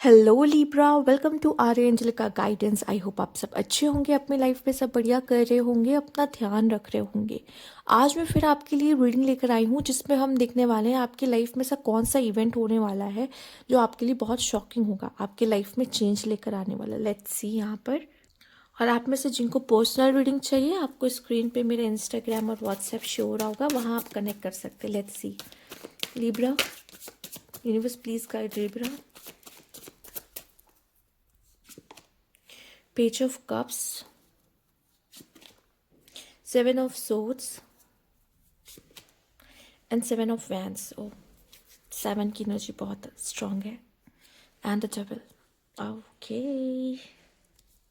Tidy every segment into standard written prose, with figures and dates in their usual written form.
Hello Libra, welcome to Arya Angelica guidance. I hope आप सब अच्छे होंगे, अपने लाइफ में सब बढ़िया कर रहे होंगे, अपना ध्यान रख रहे होंगे। आज मैं फिर आपके लिए रीडिंग लेकर आई हूँ जिसमें हम देखने वाले हैं आपकी लाइफ में ऐसा कौन सा इवेंट होने वाला है जो आपके लिए बहुत शॉकिंग होगा, आपके लाइफ में चेंज लेकर आने वाला। लेट्स सी यहाँ पर। और आप में से जिनको पर्सनल रीडिंग चाहिए, आपको स्क्रीन पे मेरा इंस्टाग्राम और व्हाट्सएप शो हो रहा होगा, वहाँ आप कनेक्ट कर सकते हैं। Let's see. Libra, universe please guide Libra. Page of Cups, Seven of Swords and Seven of Wands. Oh, seven की एनर्जी बहुत स्ट्रांग है। And the double. Okay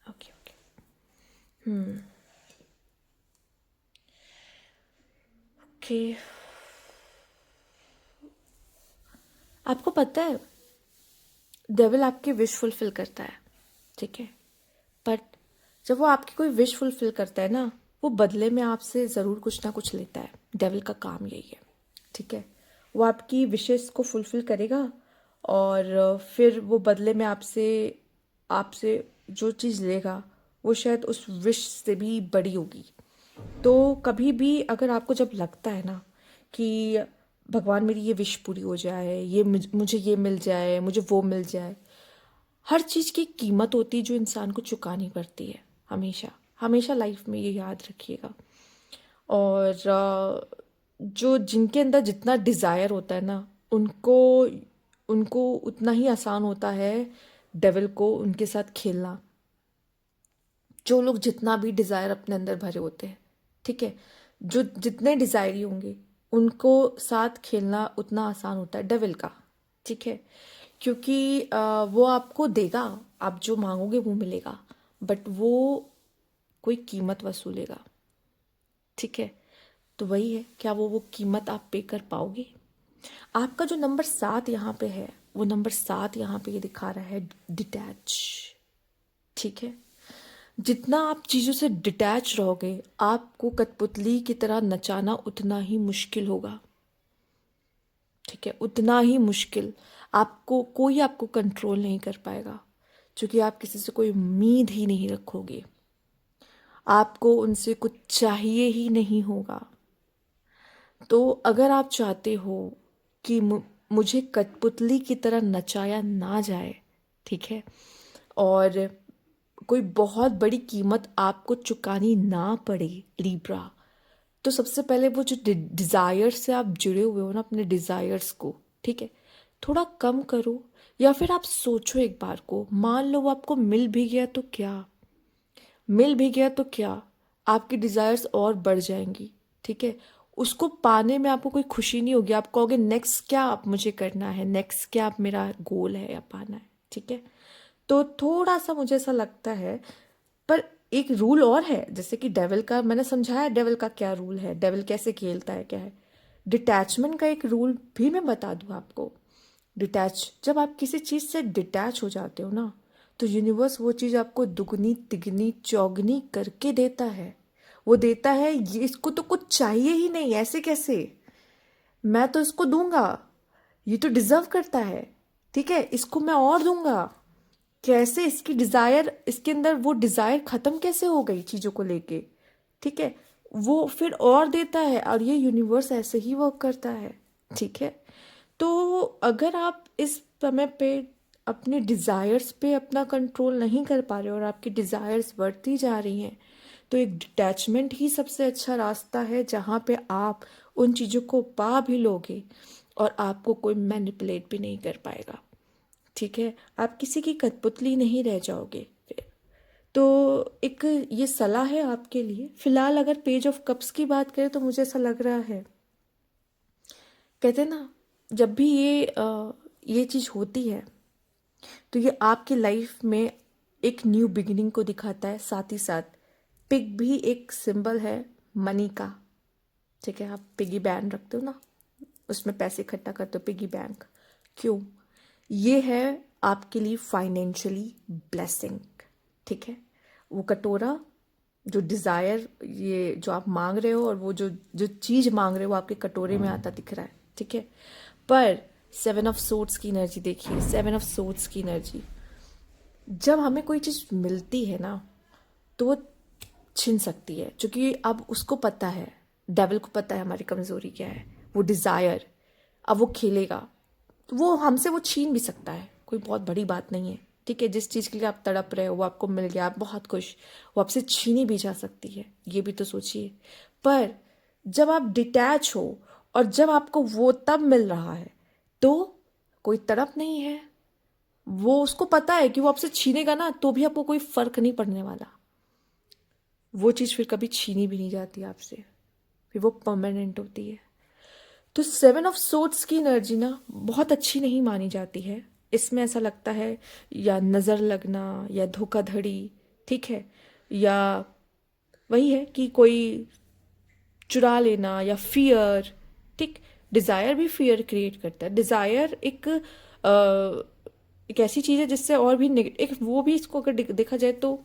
okay okay. Okay, आपको पता है डेविल आपकी विश फुलफिल करता है, ठीक है। बट जब वो आपकी कोई विश फुलफिल करता है ना, वो बदले में आपसे ज़रूर कुछ ना कुछ लेता है। डेविल का काम यही है, ठीक है। वो आपकी विशेस को फुलफिल करेगा और फिर वो बदले में आपसे आपसे जो चीज़ लेगा वो शायद उस विश से भी बड़ी होगी। तो कभी भी अगर आपको जब लगता है ना कि भगवान मेरी ये विश पूरी हो जाए, ये मुझे ये मिल जाए, मुझे वो मिल जाए, हर चीज़ की कीमत होती है जो इंसान को चुकानी पड़ती है। हमेशा हमेशा लाइफ में ये याद रखिएगा। और जो जिनके अंदर जितना डिज़ायर होता है ना, उनको उनको उतना ही आसान होता है डेविल को उनके साथ खेलना। जो लोग जितना भी डिज़ायर अपने अंदर भरे होते हैं, ठीक है, जो जितने डिज़ायरी होंगे उनको साथ खेलना उतना आसान होता है डेविल का, ठीक है। क्योंकि वो आपको देगा, आप जो मांगोगे वो मिलेगा, बट वो कोई कीमत वसूलेगा, ठीक है। तो वही है, क्या वो कीमत आप पे कर पाओगे? आपका जो नंबर 7 यहाँ पे है, वो नंबर 7 यहाँ पे ये दिखा रहा है डिटैच, ठीक है। जितना आप चीज़ों से डिटैच रहोगे, आपको कठपुतली की तरह नचाना उतना ही मुश्किल होगा, ठीक है, उतना ही मुश्किल। आपको कंट्रोल नहीं कर पाएगा, क्योंकि आप किसी से कोई उम्मीद ही नहीं रखोगे, आपको उनसे कुछ चाहिए ही नहीं होगा। तो अगर आप चाहते हो कि मुझे कठपुतली की तरह नचाया ना जाए, ठीक है, और कोई बहुत बड़ी कीमत आपको चुकानी ना पड़े लिब्रा, तो सबसे पहले वो जो डिज़ायर से आप जुड़े हुए हो ना, अपने डिज़ायर्स को, ठीक है, थोड़ा कम करो। या फिर आप सोचो एक बार को, मान लो वो आपको मिल भी गया तो क्या, मिल भी गया तो क्या, आपकी डिज़ायर्स और बढ़ जाएंगी, ठीक है। उसको पाने में आपको कोई खुशी नहीं होगी, आप कहोगे नेक्स्ट क्या आप मुझे करना है, नेक्स्ट क्या आप मेरा गोल है या पाना है, ठीक है। तो थोड़ा सा मुझे ऐसा लगता है। पर एक रूल और है, जैसे कि डेविल का मैंने समझाया, डेविल का क्या रूल है, डेविल कैसे खेलता है, क्या है। डिटैचमेंट का एक रूल भी मैं बता दूं आपको। डिटैच, जब आप किसी चीज़ से डिटैच हो जाते हो ना, तो यूनिवर्स वो चीज़ आपको दुगनी तिगनी चौगनी करके देता है। वो देता है, ये इसको तो कुछ चाहिए ही नहीं, ऐसे कैसे, मैं तो इसको दूंगा, ये तो डिजर्व करता है, ठीक है, इसको मैं और दूंगा। कैसे इसकी डिजायर, इसके अंदर वो डिजायर खत्म कैसे हो गई चीजों को लेके, ठीक है, वो फिर और देता है। और ये यूनिवर्स ऐसे ही वर्क करता है, ठीक है। तो अगर आप इस समय पे अपने डिजायर्स पे अपना कंट्रोल नहीं कर पा रहे हो और आपकी डिजायर्स बढ़ती जा रही हैं, तो एक डिटैचमेंट ही सबसे अच्छा रास्ता है, जहाँ पे आप उन चीज़ों को पा भी लोगे और आपको कोई मैनिपुलेट भी नहीं कर पाएगा, ठीक है। आप किसी की कठपुतली नहीं रह जाओगे फिर। तो एक ये सलाह है आपके लिए फिलहाल। अगर पेज ऑफ कप्स की बात करें तो मुझे ऐसा लग रहा है, कहते हैं ना, जब भी ये चीज़ होती है तो ये आपकी लाइफ में एक न्यू बिगिनिंग को दिखाता है। साथ ही साथ पिग भी एक सिंबल है मनी का, ठीक है। आप पिगी बैंक रखते हो ना, उसमें पैसे इकट्ठा करते हो, पिगी बैंक। क्यों? ये है आपके लिए फाइनेंशियली ब्लेसिंग, ठीक है। वो कटोरा, जो डिज़ायर, ये जो आप मांग रहे हो और वो जो जो चीज़ मांग रहे हो वो आपके कटोरे में आता दिख रहा है, ठीक है। पर 7 ऑफ सोर्ड्स की एनर्जी देखिए, 7 ऑफ सोर्ड्स की एनर्जी। जब हमें कोई चीज़ मिलती है ना तो वो छिन सकती है, क्योंकि अब उसको पता है, डेविल को पता है हमारी कमज़ोरी क्या है, वो डिज़ायर। अब वो खेलेगा, वो हमसे वो छीन भी सकता है, कोई बहुत बड़ी बात नहीं है। ठीक है, जिस चीज़ के लिए आप तड़प रहे हो वो आपको मिल गया, आप बहुत खुश, वो आपसे छीनी भी जा सकती है, ये भी तो सोचिए। पर जब आप डिटैच हो और जब आपको वो तब मिल रहा है तो कोई तड़प नहीं है, वो उसको पता है कि वो आपसे छीनेगा ना तो भी आपको कोई फर्क नहीं पड़ने वाला, वो चीज़ फिर कभी छीनी भी नहीं जाती आपसे, फिर वो परमानेंट होती है। तो 7 ऑफ सोर्ड्स की एनर्जी ना बहुत अच्छी नहीं मानी जाती है। इसमें ऐसा लगता है या नज़र लगना या धोखाधड़ी, ठीक है, या वही है कि कोई चुरा लेना या फियर। ठीक, डिज़ायर भी फियर क्रिएट करता है। डिज़ायर एक ऐसी चीज़ है जिससे और भी एक वो भी, इसको अगर देखा जाए तो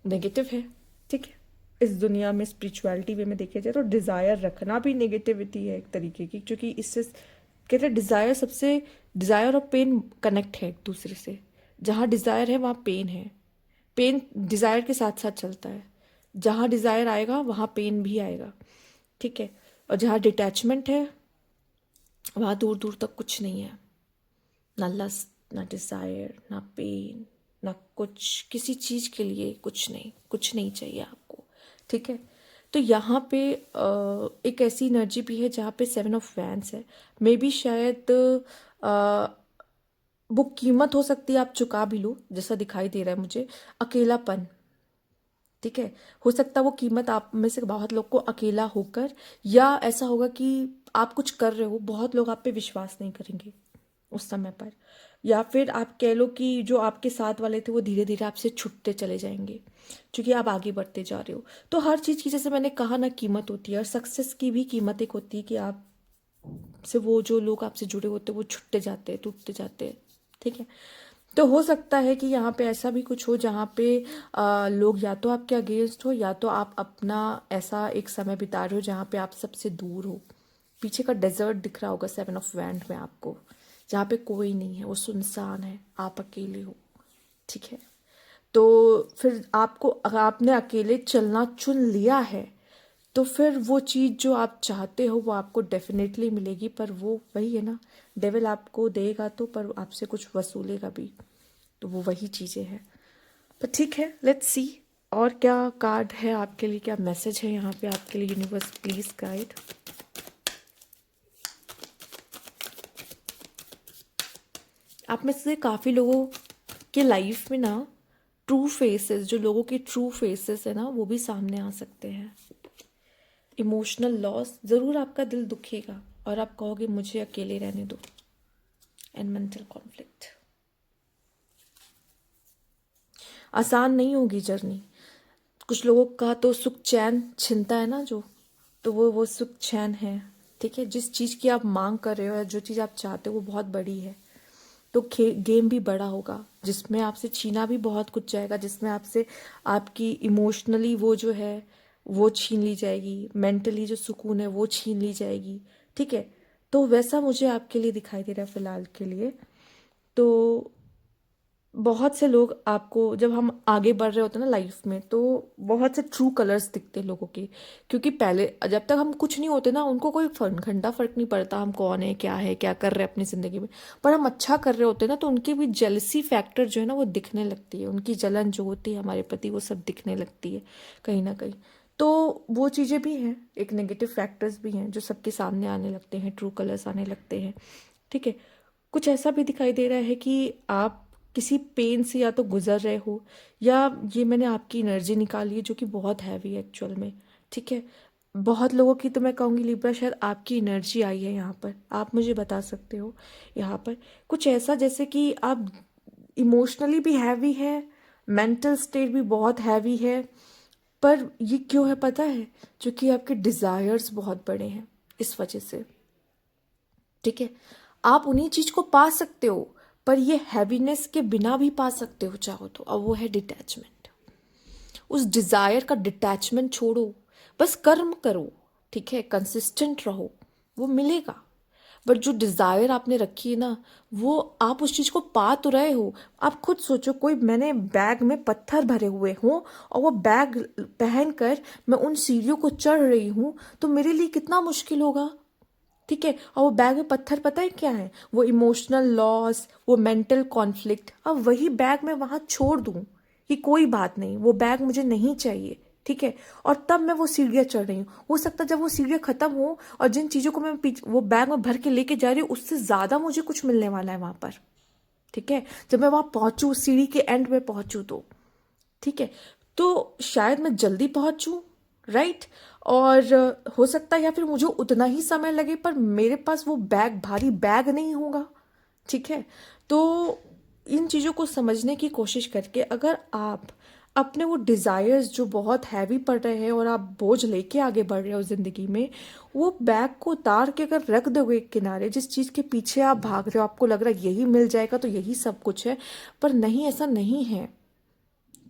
नेगेटिव है। ठीक है, इस दुनिया में स्पिरिचुअलिटी वे में देखा जाए तो डिज़ायर रखना भी नेगेटिविटी है एक तरीके की, क्योंकि इससे कहते हैं डिज़ायर सबसे, डिज़ायर और पेन कनेक्ट है एक दूसरे से। जहाँ डिज़ायर है वहाँ पेन है, पेन डिज़ायर के साथ साथ चलता है। जहाँ डिज़ायर आएगा वहाँ पेन भी आएगा। ठीक है, और जहाँ डिटैचमेंट है वहाँ दूर दूर तक कुछ नहीं है, ना लस्ट, ना डिज़ायर, ना पेन, ना कुछ, किसी चीज़ के लिए कुछ नहीं, कुछ नहीं चाहिए आपको। ठीक है, तो यहाँ पे एक ऐसी एनर्जी भी है जहाँ पे 7 ऑफ वैंड्स है। मे बी शायद वो कीमत हो सकती है आप चुका भी लो, जैसा दिखाई दे रहा है मुझे, अकेलापन। ठीक है, हो सकता है वो कीमत आप में से बहुत लोग को अकेला होकर, या ऐसा होगा कि आप कुछ कर रहे हो, बहुत लोग आप पे विश्वास नहीं करेंगे उस समय पर, या फिर आप कह लो कि जो आपके साथ वाले थे वो धीरे धीरे आपसे छूटते चले जाएंगे क्योंकि आप आगे बढ़ते जा रहे हो। तो हर चीज़ की, जैसे मैंने कहा ना, कीमत होती है, और सक्सेस की भी कीमत एक होती है कि आप से वो जो लोग आपसे जुड़े होते हैं वो छुट्टे जाते हैं, टूटते जाते हैं। ठीक है, तो हो सकता है कि यहाँ पे ऐसा भी कुछ हो जहाँ पे लोग या तो आपके अगेंस्ट हो, या तो आप अपना ऐसा एक समय बिता रहे हो जहाँ पे आप सबसे दूर हो। पीछे का डेजर्ट दिख रहा होगा 7 ऑफ वैंड में आपको, जहाँ पे कोई नहीं है, वो सुनसान है, आप अकेले हो। ठीक है, तो फिर आपको, अगर आपने अकेले चलना चुन लिया है तो फिर वो चीज़ जो आप चाहते हो वो आपको डेफिनेटली मिलेगी। पर वो वही है ना, डेविल आपको देगा तो, पर आपसे कुछ वसूलेगा भी, तो वो वही चीज़ें हैं। पर ठीक है, लेट्स सी और क्या कार्ड है आपके लिए, क्या मैसेज है यहाँ पे आपके लिए, यूनिवर्स प्लीज गाइड। आप में से काफ़ी लोगों के लाइफ में ना ट्रू फेसेस, जो लोगों के ट्रू फेसेस है ना, वो भी सामने आ सकते हैं। इमोशनल लॉस, ज़रूर आपका दिल दुखेगा और आप कहोगे मुझे अकेले रहने दो। एंड मेंटल कॉन्फ्लिक्ट, आसान नहीं होगी जर्नी। कुछ लोगों का तो सुख चैन छिनता है ना जो, तो वो सुख चैन है। ठीक है, जिस चीज़ की आप मांग कर रहे हो या जो चीज़ आप चाहते हो वो बहुत बड़ी है, तो गेम भी बड़ा होगा, जिसमें आपसे छीना भी बहुत कुछ जाएगा, जिसमें आपसे आपकी इमोशनली वो जो है वो छीन ली जाएगी, मेंटली जो सुकून है वो छीन ली जाएगी। ठीक है, तो वैसा मुझे आपके लिए दिखाई दे रहा है फिलहाल के लिए। तो बहुत से लोग आपको, जब हम आगे बढ़ रहे होते हैं ना लाइफ में, तो बहुत से ट्रू कलर्स दिखते हैं लोगों के, क्योंकि पहले जब तक हम कुछ नहीं होते ना, उनको कोई घंटा फर्क नहीं पड़ता हम कौन है, क्या कर रहे हैं अपनी ज़िंदगी में। पर हम अच्छा कर रहे होते हैं ना, तो उनकी भी जेलसी फैक्टर जो है ना वो दिखने लगती है, उनकी जलन जो होती है हमारे प्रति वो सब दिखने लगती है कहीं ना कहीं। तो वो चीज़ें भी हैं, एक नेगेटिव फैक्टर्स भी हैं जो सबके सामने आने लगते हैं, ट्रू कलर्स आने लगते हैं। ठीक है, कुछ ऐसा भी दिखाई दे रहा है कि आप किसी पेन से या तो गुजर रहे हो, या ये मैंने आपकी एनर्जी निकाली है जो कि बहुत हैवी है एक्चुअल में। ठीक है, बहुत लोगों की तो मैं कहूँगी लिब्रा, शायद आपकी एनर्जी आई है यहाँ पर, आप मुझे बता सकते हो यहाँ पर कुछ ऐसा, जैसे कि आप इमोशनली भी हैवी है, मेंटल स्टेट भी बहुत हैवी है। पर ये क्यों है पता है, क्योंकि आपके डिज़ायर्स बहुत बड़े हैं इस वजह से। ठीक है, आप उन्हीं चीज को पा सकते हो, पर ये हैवीनेस के बिना भी पा सकते हो चाहो तो, अब वो है डिटैचमेंट। उस डिजायर का डिटैचमेंट छोड़ो, बस कर्म करो। ठीक है, कंसिस्टेंट रहो, वो मिलेगा। बट जो डिज़ायर आपने रखी है ना, वो आप उस चीज़ को पा तो रहे हो। आप खुद सोचो, कोई मैंने बैग में पत्थर भरे हुए हों और वो बैग पहन कर मैं उन सीढ़ियों को चढ़ रही हूँ, तो मेरे लिए कितना मुश्किल होगा। ठीक है, और वो बैग में पत्थर पता है क्या है? वो इमोशनल लॉस, वो मेंटल कॉन्फ्लिक्ट। अब वही बैग मैं वहां छोड़ दूं कि कोई बात नहीं, वो बैग मुझे नहीं चाहिए, ठीक है, और तब मैं वो सीढ़ियाँ चढ़ रही हूँ। हो सकता है जब वो सीढ़ियाँ खत्म हो और जिन चीज़ों को मैं वो बैग में भर के लेके जा रही हूँ, उससे ज़्यादा मुझे कुछ मिलने वाला है वहां पर। ठीक है, जब मैं वहां पहुंचू, सीढ़ी के एंड में पहुंचू, तो ठीक है, तो शायद मैं जल्दी पहुंचूं, राइट। और हो सकता है या फिर मुझे उतना ही समय लगे, पर मेरे पास वो बैग, भारी बैग नहीं होगा। ठीक है, तो इन चीज़ों को समझने की कोशिश करके अगर आप अपने वो डिज़ायर्स जो बहुत हैवी पड़ रहे हैं और आप बोझ लेके आगे बढ़ रहे हो ज़िंदगी में, वो बैग को उतार के अगर रख दोगे एक किनारे, जिस चीज़ के पीछे आप भाग रहे हो, आपको लग रहा है यही मिल जाएगा तो यही सब कुछ है, पर नहीं, ऐसा नहीं है।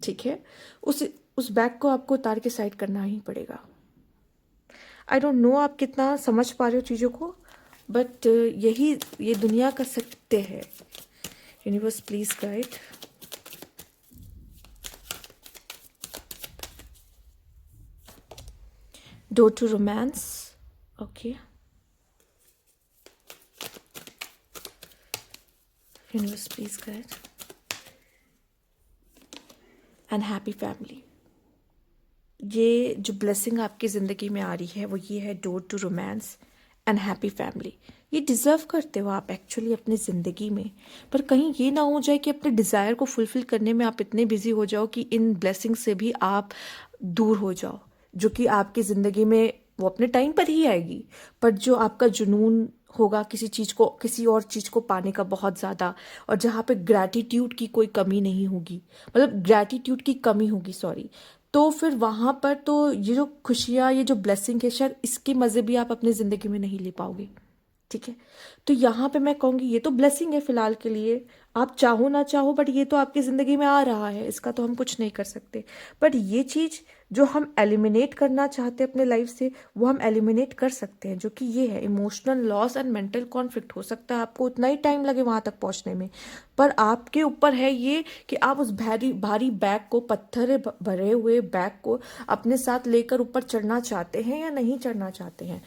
ठीक है, उस उस बैग को आपको उतार के साइड करना ही पड़ेगा। आई डोंट नो आप कितना समझ पा रहे हो चीज़ों को, बट यही ये दुनिया का सत्य है। Universe please guide. Door to romance, okay. Universe please guide. And happy family. ये जो ब्लेसिंग आपकी ज़िंदगी में आ रही है वो ये है, door to romance and happy family. ये डिज़र्व करते हो आप एक्चुअली अपनी ज़िंदगी में, पर कहीं ये ना हो जाए कि अपने डिज़ायर को फुलफ़िल करने में आप इतने बिजी हो जाओ कि इन ब्लेसिंग से भी आप दूर हो जाओ, जो कि आपकी ज़िंदगी में वो अपने टाइम पर ही आएगी, पर जो आपका जुनून होगा किसी चीज़ को, किसी और चीज़ को पाने का बहुत ज़्यादा, और जहाँ पे ग्रैटिट्यूड की कोई कमी नहीं होगी, मतलब ग्रैटिट्यूड की कमी होगी, सॉरी, तो फिर वहां पर तो ये जो खुशियाँ, ये जो ब्लेसिंग है, शायद इसके मज़े भी आप अपनी ज़िंदगी में नहीं ले पाओगे। ठीक है, तो यहाँ पे मैं कहूँगी ये तो ब्लेसिंग है फिलहाल के लिए, आप चाहो ना चाहो, बट ये तो आपकी ज़िंदगी में आ रहा है, इसका तो हम कुछ नहीं कर सकते। बट ये चीज़ जो हम एलिमिनेट करना चाहते हैं अपने लाइफ से, वो हम एलिमिनेट कर सकते हैं, जो कि ये है emotional loss and mental conflict. हो सकता है आपको उतना ही टाइम लगे वहां तक पहुंचने में, पर आपके ऊपर है ये कि आप उस भारी भारी बैग को, पत्थर भरे हुए बैग को अपने साथ लेकर ऊपर चढ़ना चाहते हैं या नहीं चढ़ना चाहते हैं।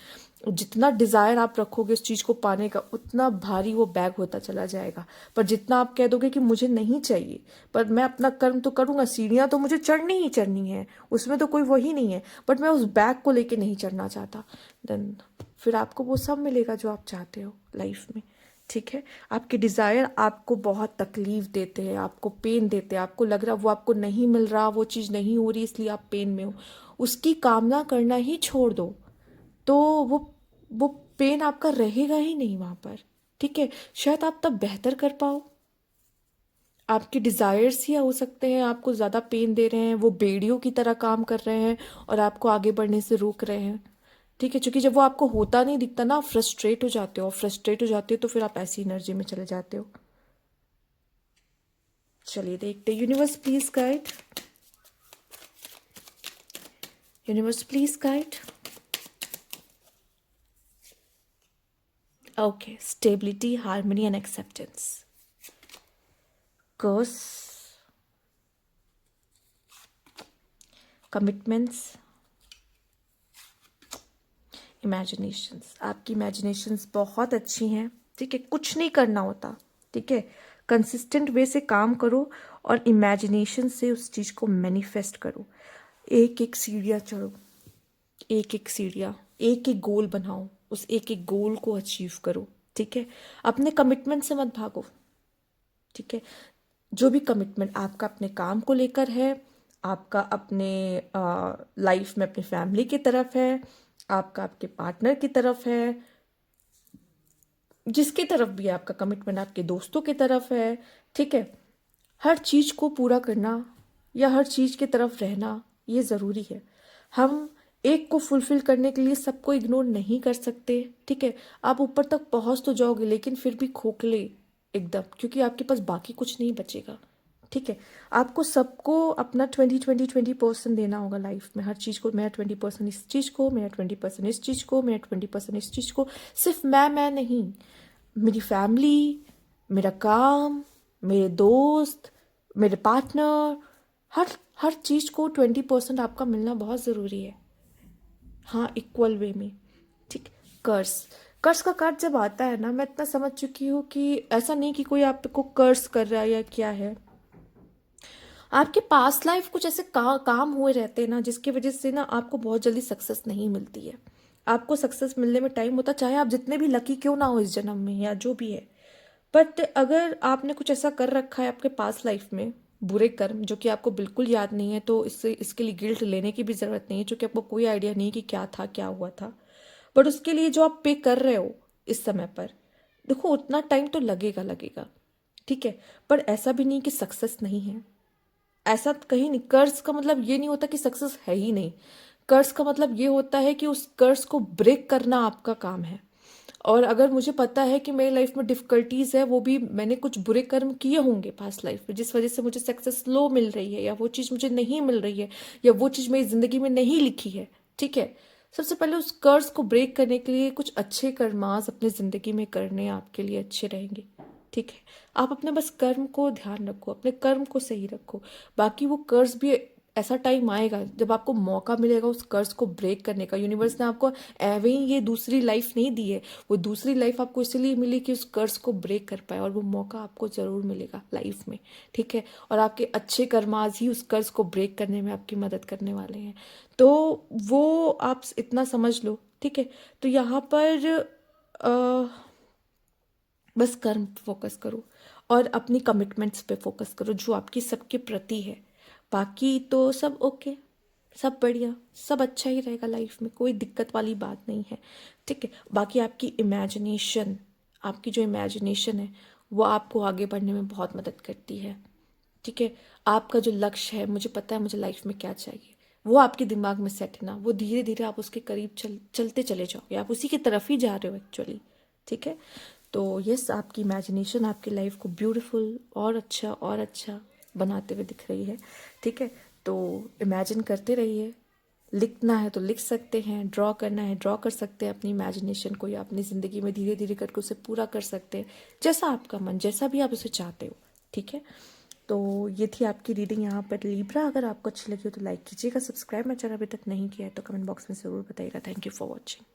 जितना डिजायर आप रखोगे उस चीज को पाने का, उतना भारी वो बैग होता चला जाएगा। पर जितना आप कह दोगे कि मुझे नहीं चाहिए, पर मैं अपना कर्म तो करूंगा, सीढ़ियां तो मुझे चढ़नी ही चढ़नी है, उसमें तो कोई वही नहीं है, बट मैं उस बैग को लेके नहीं चढ़ना चाहता, देन फिर आपको वो सब मिलेगा जो आप चाहते हो लाइफ में। ठीक है, आपके डिजायर आपको बहुत तकलीफ देते हैं, आपको पेन देते हैं, आपको लग रहा वो आपको नहीं मिल रहा, वो चीज नहीं हो रही, इसलिए आप पेन में हो, उसकी कामना करना ही छोड़ दो, तो वो पेन आपका रहेगा ही नहीं वहां पर। ठीक है, शायद आप तब बेहतर कर पाओ। आपके डिजायर्स ही हो सकते हैं आपको ज्यादा पेन दे रहे हैं, वो बेड़ियों की तरह काम कर रहे हैं और आपको आगे बढ़ने से रोक रहे हैं। ठीक है, क्योंकि जब वो आपको होता नहीं दिखता ना, आप फ्रस्ट्रेट हो जाते हो, फ्रस्ट्रेट हो जाते हो तो फिर आप ऐसी एनर्जी में चले जाते हो। चलिए देखते, universe please guide, universe please guide. Okay, stability, harmony and acceptance. Curse, commitments, imaginations. आपकी इमेजिनेशंस बहुत अच्छी हैं। ठीक है, कुछ नहीं करना होता। ठीक है, कंसिस्टेंट वे से काम करो और इमेजिनेशन से उस चीज़ को मैनिफेस्ट करो। एक एक सीढ़ियाँ चढ़ो, एक एक सीढ़ियाँ, एक एक गोल बनाओ, उस एक एक गोल को अचीव करो। ठीक है, अपने कमिटमेंट से मत भागो। ठीक है, जो भी कमिटमेंट आपका अपने काम को लेकर है, आपका अपने लाइफ में अपनी फैमिली की तरफ है, आपका आपके पार्टनर की तरफ है, जिसकी तरफ भी है आपका कमिटमेंट, आपके दोस्तों की तरफ है, ठीक है, हर चीज़ को पूरा करना या हर चीज़ की तरफ रहना ये ज़रूरी है। हम एक को फुलफिल करने के लिए सबको इग्नोर नहीं कर सकते। ठीक है, आप ऊपर तक पहुंच तो जाओगे लेकिन फिर भी खोखले एकदम, क्योंकि आपके पास बाकी कुछ नहीं बचेगा। ठीक है, आपको सबको अपना 20-20-20% देना होगा लाइफ में, हर चीज़ को। मेरा 20% इस चीज़ को, मेरा 20% इस चीज़ को, मेरा 20% इस चीज़ को। सिर्फ मैं नहीं, मेरी फैमिली, मेरा काम, मेरे दोस्त, मेरे पार्टनर, हर हर चीज़ को 20% आपका मिलना बहुत ज़रूरी है। हाँ, इक्वल वे में। ठीक। कर्ज, कर्ज का कार्ड जब आता है ना, मैं इतना समझ चुकी हूँ कि ऐसा नहीं कि कोई आपको कर्ज कर रहा है या क्या है। आपके पास्ट लाइफ कुछ ऐसे काम हुए रहते हैं ना, जिसकी वजह से ना आपको बहुत जल्दी सक्सेस नहीं मिलती है। आपको सक्सेस मिलने में टाइम होता, चाहे आप जितने भी लकी क्यों ना हो इस जन्म में या जो भी है। बट अगर आपने कुछ ऐसा कर रखा है आपके पास्ट लाइफ में, बुरे कर्म, जो कि आपको बिल्कुल याद नहीं है, तो इसके लिए गिल्ट लेने की भी ज़रूरत नहीं है, क्योंकि आपको कोई आइडिया नहीं है कि क्या था, क्या हुआ था। बट उसके लिए जो आप पे कर रहे हो इस समय पर, देखो उतना टाइम तो लगेगा लगेगा, ठीक है। पर ऐसा भी नहीं कि सक्सेस नहीं है, ऐसा कहीं नहीं। कर्ज का मतलब ये नहीं होता कि सक्सेस है ही नहीं। कर्ज का मतलब ये होता है कि उस कर्ज को ब्रेक करना आपका काम है। और अगर मुझे पता है कि मेरी लाइफ में डिफ़िकल्टीज़ है, वो भी मैंने कुछ बुरे कर्म किए होंगे पास्ट लाइफ में, जिस वजह से मुझे सक्सेस स्लो मिल रही है, या वो चीज़ मुझे नहीं मिल रही है, या वो चीज़ मेरी ज़िंदगी में नहीं लिखी है, ठीक है। सबसे पहले उस कर्ज को ब्रेक करने के लिए कुछ अच्छे कर्मास अपनी ज़िंदगी में करने आपके लिए अच्छे रहेंगे, ठीक है। आप अपने बस कर्म को ध्यान रखो, अपने कर्म को सही रखो। बाकी वो कर्ज भी, ऐसा टाइम आएगा जब आपको मौका मिलेगा उस कर्ज को ब्रेक करने का। यूनिवर्स ने आपको एवं ही ये दूसरी लाइफ नहीं दी है, वो दूसरी लाइफ आपको इसलिए मिली कि उस कर्ज को ब्रेक कर पाए, और वो मौका आपको ज़रूर मिलेगा लाइफ में, ठीक है। और आपके अच्छे कर्माज ही उस कर्ज को ब्रेक करने में आपकी मदद करने वाले हैं। तो वो आप इतना समझ लो, ठीक है। तो यहाँ पर बस कर्म पे फोकस करो और अपनी कमिटमेंट्स पे फोकस करो जो आपकी सबके प्रति है। बाकी तो सब ओके, सब बढ़िया, सब अच्छा ही रहेगा लाइफ में, कोई दिक्कत वाली बात नहीं है, ठीक है। बाकी आपकी इमेजिनेशन, आपकी जो इमेजिनेशन है वो आपको आगे बढ़ने में बहुत मदद करती है, ठीक है। आपका जो लक्ष्य है, मुझे पता है मुझे लाइफ में क्या चाहिए, वो आपके दिमाग में सेट है ना, वो धीरे धीरे आप उसके करीब चलते चले जाओगे, आप उसी की तरफ ही जा रहे हो एक्चुअली, ठीक है। तो यस, आपकी इमेजिनेशन आपकी लाइफ को ब्यूटीफुल और अच्छा बनाते हुए दिख रही है, ठीक है। तो इमेजिन करते रहिए, लिखना है तो लिख सकते हैं, ड्रॉ करना है ड्रॉ कर सकते हैं अपनी इमेजिनेशन को, या अपनी ज़िंदगी में धीरे धीरे करके उसे पूरा कर सकते हैं, जैसा आपका मन, जैसा भी आप उसे चाहते हो, ठीक है। तो ये थी आपकी रीडिंग यहाँ पर लिब्रा। अगर आपको अच्छी लगी हो तो लाइक कीजिएगा, सब्सक्राइब मेरा चैनल अभी तक नहीं किया है तो कमेंट बॉक्स में ज़रूर बताइएगा। Thank you for watching.